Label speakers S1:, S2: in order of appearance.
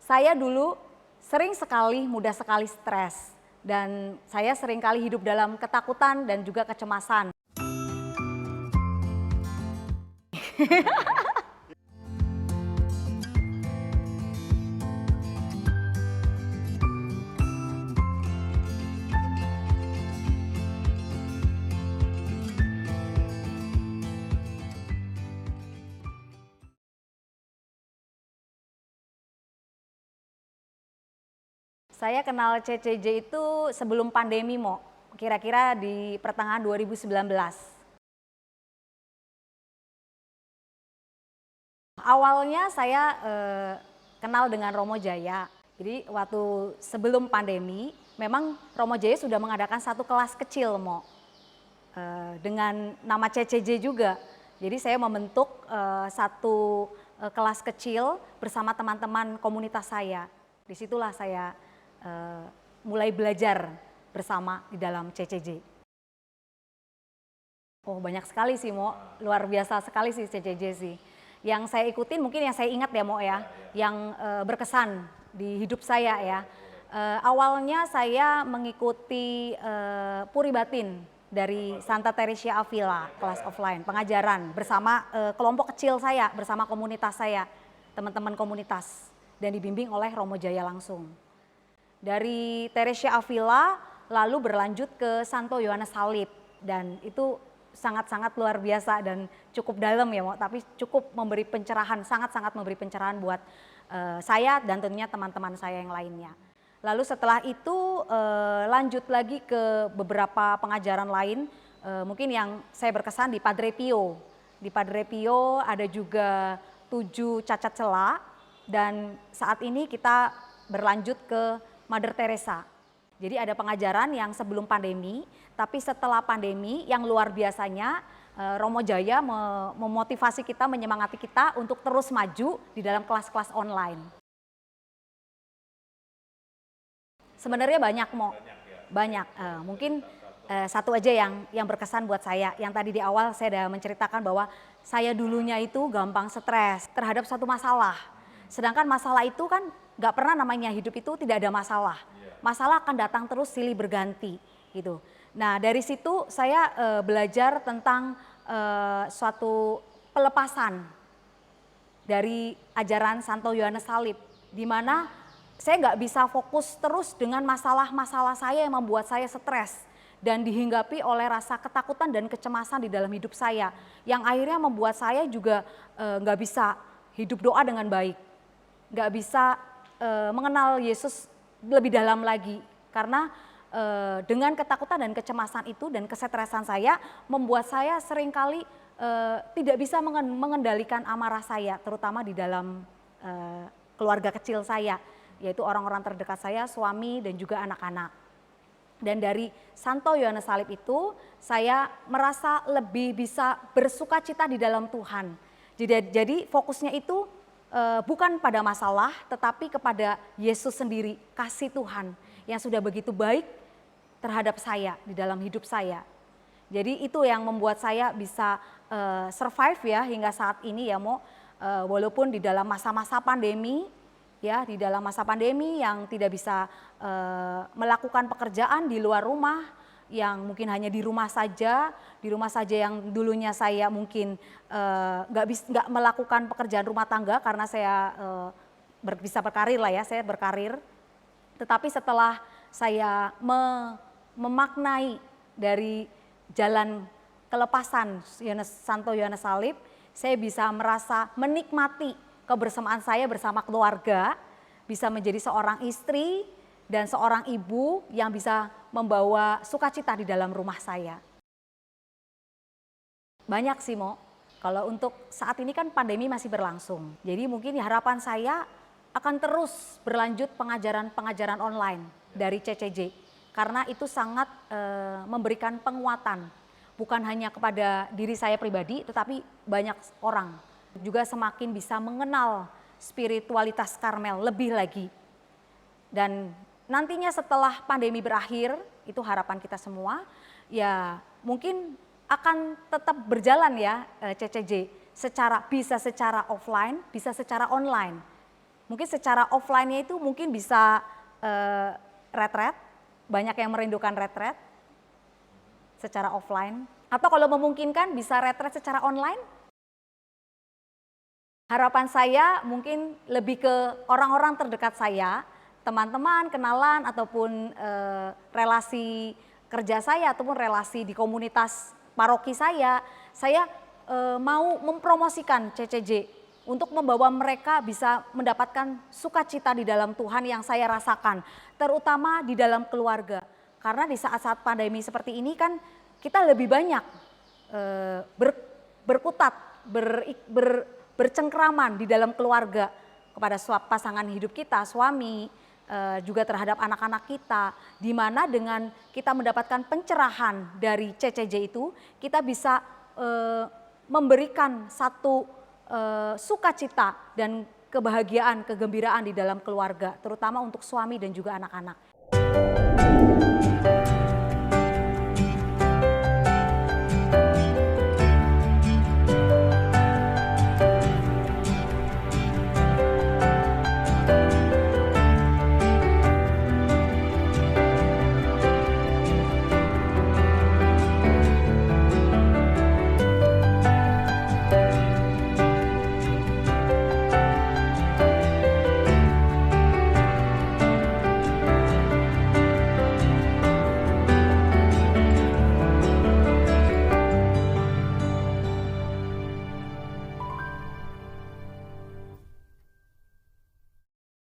S1: Saya dulu mudah sekali stres. Dan saya sering kali hidup dalam ketakutan dan juga kecemasan. Saya kenal CCJ itu sebelum pandemi, Mo. Kira-kira di pertengahan 2019. Awalnya saya kenal dengan Romo Jaya. Jadi waktu sebelum pandemi, memang Romo Jaya sudah mengadakan satu kelas kecil, Mo. Dengan nama CCJ juga. Jadi saya membentuk satu kelas kecil bersama teman-teman komunitas saya. Disitulah saya mulai belajar bersama di dalam CCJ. Oh banyak sekali sih Mo, luar biasa sekali sih CCJ sih. Yang saya ikutin mungkin yang saya ingat ya Mo ya, yang berkesan di hidup saya ya. Awalnya saya mengikuti Puri Batin dari Santa Teresia Avila, kelas offline, pengajaran bersama kelompok kecil saya, bersama komunitas saya, teman-teman komunitas, dan dibimbing oleh Romo Jaya langsung. Dari Teresia Avila lalu berlanjut ke Santo Yohanes Salib, dan itu sangat-sangat luar biasa dan cukup dalam ya Mo, tapi cukup memberi pencerahan, sangat-sangat memberi pencerahan buat saya dan tentunya teman-teman saya yang lainnya. Lalu setelah itu lanjut lagi ke beberapa pengajaran lain, mungkin yang saya berkesan di Padre Pio. Di Padre Pio ada juga 7 cacat cela, dan saat ini kita berlanjut ke Mother Teresa. Jadi ada pengajaran yang sebelum pandemi, tapi setelah pandemi yang luar biasanya Romo Jaya memotivasi kita, menyemangati kita untuk terus maju di dalam kelas-kelas online. Sebenarnya banyak Mo, banyak. Mungkin satu aja yang berkesan buat saya. Yang tadi di awal saya sudah menceritakan bahwa saya dulunya itu gampang stres terhadap satu masalah. Sedangkan masalah itu kan nggak pernah namanya hidup itu tidak ada masalah. Masalah akan datang terus silih berganti gitu. Nah dari situ saya belajar tentang suatu pelepasan dari ajaran Santo Yohanes Salib, di mana saya nggak bisa fokus terus dengan masalah-masalah saya yang membuat saya stres dan dihinggapi oleh rasa ketakutan dan kecemasan di dalam hidup saya, yang akhirnya membuat saya juga nggak bisa hidup doa dengan baik, nggak bisa mengenal Yesus lebih dalam lagi, karena dengan ketakutan dan kecemasan itu dan kesetresan saya membuat saya seringkali tidak bisa mengendalikan amarah saya, terutama di dalam keluarga kecil saya, yaitu orang-orang terdekat saya, suami dan juga anak-anak. Dan dari Santo Yohanes Salib itu saya merasa lebih bisa bersukacita di dalam Tuhan. Jadi fokusnya itu bukan pada masalah, tetapi kepada Yesus sendiri, kasih Tuhan yang sudah begitu baik terhadap saya di dalam hidup saya. Jadi itu yang membuat saya bisa survive ya hingga saat ini ya Mo, walaupun di dalam masa-masa pandemi ya, di dalam masa pandemi yang tidak bisa melakukan pekerjaan di luar rumah, yang mungkin hanya di rumah saja yang dulunya saya mungkin nggak melakukan pekerjaan rumah tangga karena saya bisa berkarir lah ya, saya berkarir. Tetapi setelah saya memaknai dari jalan kelepasan Santo Yohanes Salib, saya bisa merasa menikmati kebersamaan saya bersama keluarga, bisa menjadi seorang istri dan seorang ibu yang bisa membawa sukacita di dalam rumah saya. Banyak sih Mo, kalau untuk saat ini kan pandemi masih berlangsung. Jadi mungkin harapan saya akan terus berlanjut pengajaran online dari CCJ. Karena itu sangat memberikan penguatan, bukan hanya kepada diri saya pribadi, tetapi banyak orang. Juga semakin bisa mengenal spiritualitas Karmel lebih lagi. Dan nantinya setelah pandemi berakhir, itu harapan kita semua, ya mungkin akan tetap berjalan ya CCJ, bisa secara offline, bisa secara online. Mungkin secara offline-nya itu mungkin bisa retret, banyak yang merindukan retret secara offline. Atau kalau memungkinkan bisa retret secara online. Harapan saya mungkin lebih ke orang-orang terdekat saya, teman-teman, kenalan, ataupun relasi kerja saya, ataupun relasi di komunitas paroki saya mau mempromosikan CCJ untuk membawa mereka bisa mendapatkan sukacita di dalam Tuhan yang saya rasakan, terutama di dalam keluarga. Karena di saat-saat pandemi seperti ini kan kita lebih banyak berkutat, bercengkraman di dalam keluarga kepada pasangan hidup kita, suami, juga terhadap anak-anak kita, di mana dengan kita mendapatkan pencerahan dari CCJ itu, kita bisa memberikan satu sukacita dan kebahagiaan, kegembiraan di dalam keluarga, terutama untuk suami dan juga anak-anak.